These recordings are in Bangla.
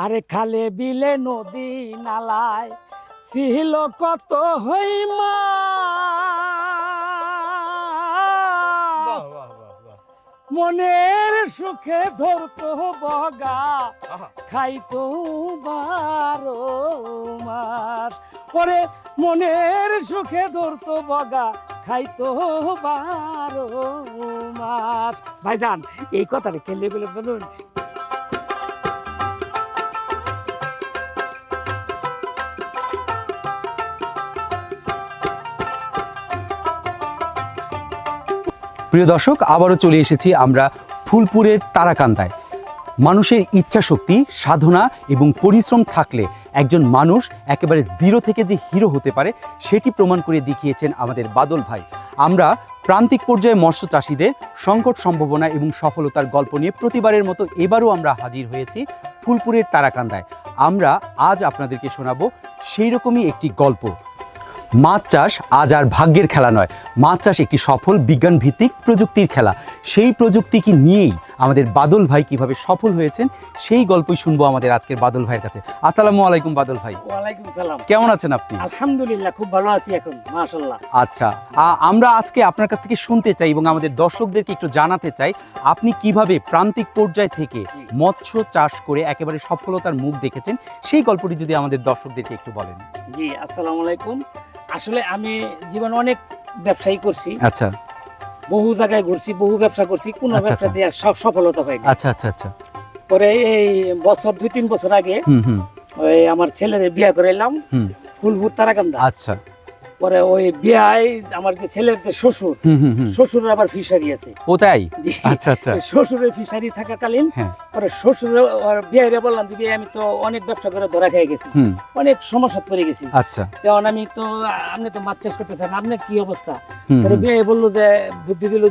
আরে খালে বিলে নদী নালায় ছিল কত হইমা, মনের সুখে ধরতো বগা খাইতো 12 মাস। পরে মনের সুখে ধরতো বগা খাইতো 12 মাস। ভাইজান এই কথাটা খেলে বলে বলুন। প্রিয় দর্শক, আবারও চলে এসেছি আমরা ফুলপুরের তারাকান্দায়। মানুষের ইচ্ছা শক্তি, সাধনা এবং পরিশ্রম থাকলে একজন মানুষ একেবারে জিরো থেকে যে হিরো হতে পারে সেটি প্রমাণ করে দেখিয়েছেন আমাদের বাদল ভাই। আমরা প্রান্তিক পর্যায়ে মৎস্য চাষিদের সংকট, সম্ভাবনা এবং সফলতার গল্প নিয়ে প্রতিবারের মতো এবারও আমরা হাজির হয়েছি ফুলপুরের তারাকান্দায়। আমরা আজ আপনাদেরকে শোনাবো সেই রকমই একটি গল্প। মাছ চাষ আজ আর ভাগ্যের খেলা নয়, মাছ চাষ একটি সফল বিজ্ঞান ভিত্তিক প্রযুক্তির খেলা। সেই প্রযুক্তিকে নিয়েই আমাদের বাদল ভাই কিভাবে সফল হয়েছেন সেই গল্পই শুনবো আমাদের আজকের বাদল ভাইয়ের কাছে। আসসালামু আলাইকুম বাদল ভাই। ওয়ালাইকুম সালাম। কেমন আছেন আপনি? আলহামদুলিল্লাহ, খুব ভালো আছি এখন, মাশাআল্লাহ। আচ্ছা, আমরা আজকে আপনার কাছ থেকে শুনতে চাই এবং আমাদের দর্শকদেরকে একটু জানাতে চাই আপনি কিভাবে প্রান্তিক পর্যায় থেকে মৎস্য চাষ করে একেবারে সফলতার মুখ দেখেছেন, সেই গল্পটি যদি আমাদের দর্শকদেরকে একটু বলেন। জি, আসসালামু আলাইকুম। আসলে আমি জীবনে অনেক ব্যবসায়ী করছি। আচ্ছা, বহু জায়গায় ঘুরছি, বহু ব্যবসা করছি, কোনো আচ্ছা, ব্যবসাতে আর সফলতা পাইনি। আচ্ছা আচ্ছা আচ্ছা। পরে এই বছর 2-3 বছর আগে ওই আমার ছেলের বিয়ে করাইলাম ফুলপুর তারাকান্দা। আচ্ছা। পরে ওই বিয়ায় আমার যে ছেলের যে শ্বশুরের আবার ফিশারি আছে। ও তাই? আচ্ছা আচ্ছা। শ্বশুরের ফিশারি থাকাকালীন পরে শ্বশুরের বিয়ারে বললাম যে আমি তো অনেক ব্যবসা করে ধরা খেয়ে গেছি, অনেক সমস্যা পড়ে গেছি। আচ্ছা। তখন আমি তো আপনি তো মাছ চাষ করতে চান, আপনার কি অবস্থা? পরে বিয়ে বললো যে বুদ্ধি দিল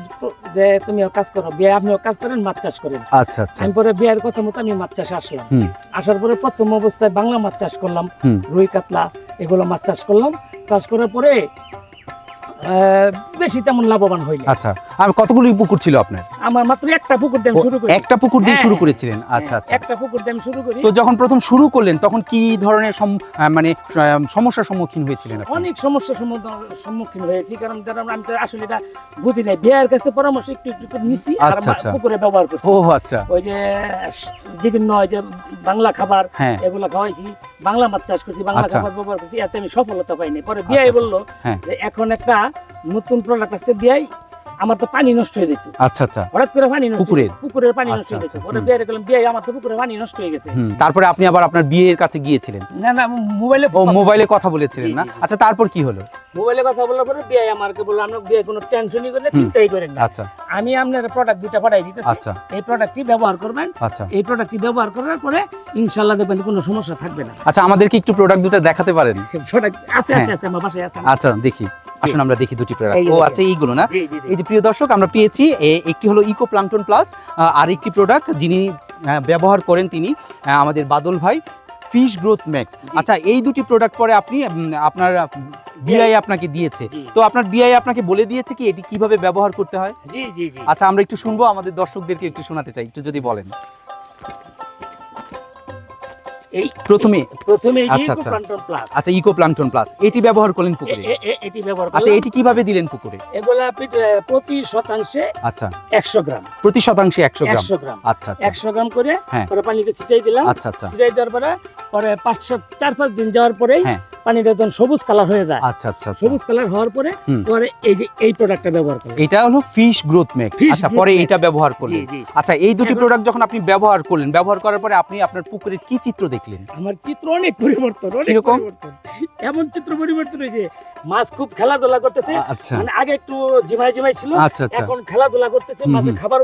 যে তুমিও কাজ করো, বিয়ে আপনিও কাজ করেন, মাছ চাষ করেন। আচ্ছা আচ্ছা। আমি পরে বিয়ের কথা মতো আমি মাছ চাষে আসলাম। আসার পরে প্রথম অবস্থায় বাংলা মাছ চাষ করলাম, রুই কাতলা এগুলো মাছ চাষ করলাম। চাষ করার পরে বেশি তেমন লাভবান হইনি। আচ্ছা, আর কতগুলো পুকুর ছিল আপনার? আমার মাত্র একটা পুকুর দিয়ে শুরু করি। একটা পুকুর দিয়ে শুরু করেছিলেন? আচ্ছা আচ্ছা। একটা পুকুর দিয়ে শুরু করি। তো যখন প্রথম শুরু করলেন তখন কি ধরনের মানে সমস্যার সম্মুখীন হয়েছিলেন আপনি? অনেক সমস্যার সম্মুখীন হয়েছি, কারণ আমি তো আসলে এটা বুঝি নাই। বিয়ের কাছে পরামর্শ একটু একটু করে নিছি আর পুকুরে ব্যবহার করছি। ও আচ্ছা। ওই যে বিভিন্ন যে বাংলা খাবার এগুলো খাওয়াইছি, বাংলা মাছ চাষ করছি, বাংলা খাবার ব্যবহার করছি, এতে আমি সফলতা পাইনি। পরে বিয়ে বললো যে এখন একটা নতুন প্রোডাক্ট আসছে, বিয়াই আমার তো পানি নষ্ট হয়ে যেত। আচ্ছা আচ্ছা। হঠাৎ করে পানি নষ্ট, পুকুরের পানি নষ্ট আচ্ছা, হয়ে যেত। পরে বিয়ে গেলাম, বিয়ে আমার তো পুকুরের পানি নষ্ট হয়ে গেছে। তারপরে আপনি আবার আপনার বিয়ের কাছে গিয়েছিলেন? না না, মোবাইলে কথা বলেছিলেন না? আচ্ছা, তারপর কি হলো? মোবাইলে কথা বলার পরে বিয়ে আমাকে বললো আমরা বিয়ে কোনো টেনশনই করেন না, চিন্তাই করেন না। আচ্ছা। আমি আপনার প্রোডাক্ট দুইটা পাঠাই দিতেছি। আচ্ছা। এই প্রোডাক্টটি ব্যবহার করবেন। আচ্ছা। এই প্রোডাক্টটি ব্যবহার করার পরে ইনশাআল্লাহ দেখবেন কোনো সমস্যা থাকবে না। আচ্ছা, আমাদেরকে একটু প্রোডাক্ট দুটো দেখাতে পারেন? প্রোডাক্ট আছে আছে আছে, আমার বাসায় আছে। আচ্ছা, দেখি, আসুন আমরা দেখি দুটি প্রোডাক্ট। ও আচ্ছা, এইগুলো না? এই যে প্রিয় দর্শক, আমরা পেয়েছি একটি হলো ইকো প্লাঙ্কটন প্লাস, আর একটি প্রোডাক্ট যিনি ব্যবহার করেন তিনি আমাদের বাদল ভাই, ফিশ গ্রোথ ম্যাক্স। আচ্ছা, এই দুটি প্রোডাক্ট পরে আপনি আপনার বিআই আপনাকে দিয়েছে, তো আপনার বিআই আপনাকে বলে দিয়েছে কি এটি কিভাবে ব্যবহার করতে হয়? জি জি জি। আচ্ছা, আমরা একটু শুনবো, আমাদের দর্শকদেরকে একটু শোনাতে চাই, একটু যদি বলেন। এই প্রথমে আচ্ছা আচ্ছা আচ্ছা, ইকো প্লাঙ্কটন প্লাস এটি ব্যবহার করলেন পুকুরে? এটি ব্যবহার করলাম। আচ্ছা, এটি কিভাবে দিলেন পুকুরে? এগুলা প্রতি শতাংশে আচ্ছা 100 গ্রাম। প্রতি শতাংশে 100 গ্রাম? 100 গ্রাম। আচ্ছা আচ্ছা। 100 গ্রাম করে পরে পানিতে ছিটাই দিলাম। আচ্ছা আচ্ছা। ছিটাই দেওয়ার পরে 4-5 দিন যাওয়ার পরে পানিটা যখন সবুজ কালার হয়ে যায়। আচ্ছা আচ্ছা। সবুজ কালার হওয়ার পরে এই যে এই প্রোডাক্টটা ব্যবহার করলাম। এটা হলো ফিশ গ্রোথ ম্যাক্স। আচ্ছা, পরে এটা ব্যবহার করলেন। আচ্ছা, এই দুটি প্রোডাক্ট যখন আপনি ব্যবহার করলেন, ব্যবহার করার পরে আপনি আপনার পুকুরের কি চিত্র দেখলেন? আমার চিত্র অনেক পরিবর্তন, অনেক পরিবর্তন। এমন চিত্র পরিবর্তন হয়েছে, মাছ খুব খেলাধুলা করতেছে। মানে আগে একটু জিমাই ছিল, এখন খেলাধুলা করতেছে, মাছের খাবার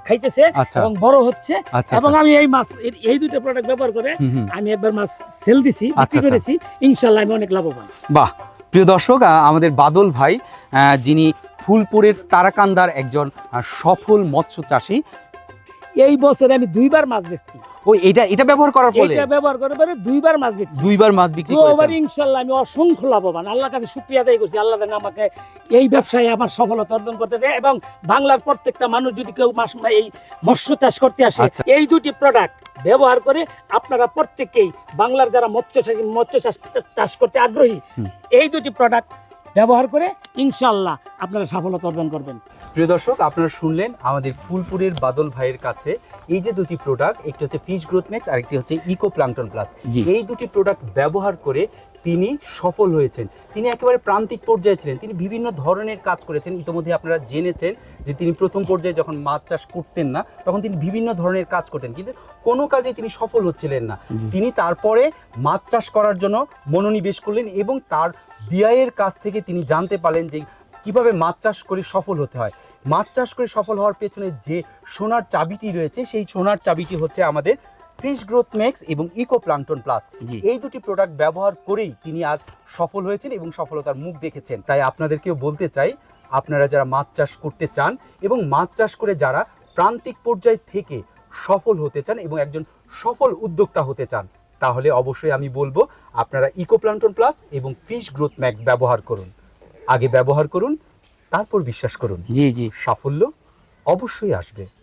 খাইতেছে এবং বড় হচ্ছে। এবং আমি এই মাছ এই দুটো প্রোডাক্ট ব্যবহার করে আমি একবার মাছ সেল দিছি, বিক্রি করেছি, ইনশাআল্লাহ আমি অনেক লাভবান। বাহ, প্রিয় দর্শক, আমাদের বাদল ভাই যিনি ফুলপুরের তারাকান্দার একজন সফল মৎস্য চাষী, এই বছরে আমি 2বার মাছ বেচছি। ওই এটা ব্যবহার করার ফলে এটা ব্যবহার করে পরে 2বার মাছ বেচছি। 2বার মাছ বিক্রি তো এবার করেছেন। ইনশাআল্লাহ আমি অসংখ্য লাভবান, আল্লাহর কাছে শুকরিয়া আদায় করছি, আল্লাহ যেন আমাকে এই ব্যবসায় আমার সফলতা অর্জন করতে দেয় এবং বাংলার প্রত্যেকটা মানুষ যদি কেউ এই মৎস্য চাষ করতে আসে, আচ্ছা। এই দুটি প্রোডাক্ট ব্যবহার করে আপনারা প্রত্যেককেই বাংলার যারা মৎস্য চাষ করতে আগ্রহী, এই দুটি প্রোডাক্ট ব্যবহার করে ইনশাআল্লাহ আপনারা সফলতা অর্জন করবেন। প্রিয় দর্শক, আপনারা শুনলেন আমাদের ফুলপুরের বাদল ভাইয়ের কাছে এই যে দুটি প্রোডাক্ট, একটি হচ্ছে ফিশ গ্রোথ ম্যাক্স আর একটি হচ্ছে ইকো প্লাঙ্কটন প্লাস। এই দুটি প্রোডাক্ট ব্যবহার করে তিনি সফল হয়েছেন। তিনি একেবারে প্রান্তিক পর্যায়ে ছিলেন, তিনি বিভিন্ন ধরনের কাজ করেছেন। ইতিমধ্যে আপনারা জেনেছেন যে তিনি প্রথম পর্যায়ে যখন মাছ চাষ করতেন না, তখন তিনি বিভিন্ন ধরনের কাজ করতেন, কিন্তু কোনো কাজে তিনি সফল হচ্ছিলেন না। তিনি তারপরে মাছ চাষ করার জন্য মনোনিবেশ করলেন এবং তার বিআইয়ের কাছ থেকে তিনি জানতে পারলেন যে কিভাবে মাছ চাষ করে সফল হতে হয়। মাছ চাষ করে সফল হওয়ার পেছনে যে সোনার চাবিটি রয়েছে, সেই সোনার চাবিটি হচ্ছে আমাদের ফিশ গ্রোথ ম্যাক্স এবং ইকো প্লাঙ্কটন প্লাস। এই দুটি প্রোডাক্ট ব্যবহার করেই তিনি আজ সফল হয়েছেন এবং সফলতার মুখ দেখেছেন। তাই আপনাদেরকেও বলতে চাই, আপনারা যারা মাছ চাষ করতে চান এবং মাছ চাষ করে যারা প্রান্তিক পর্যায় থেকে সফল হতে চান এবং একজন সফল উদ্যোক্তা হতে চান, তাহলে অবশ্যই আমি বলবো আপনারা ইকো প্লাঙ্কটন প্লাস এবং ফিশ গ্রোথ ম্যাক্স ব্যবহার করুন। আগে ব্যবহার করুন, তারপর বিশ্বাস করুন, সাফল্য অবশ্যই আসবে।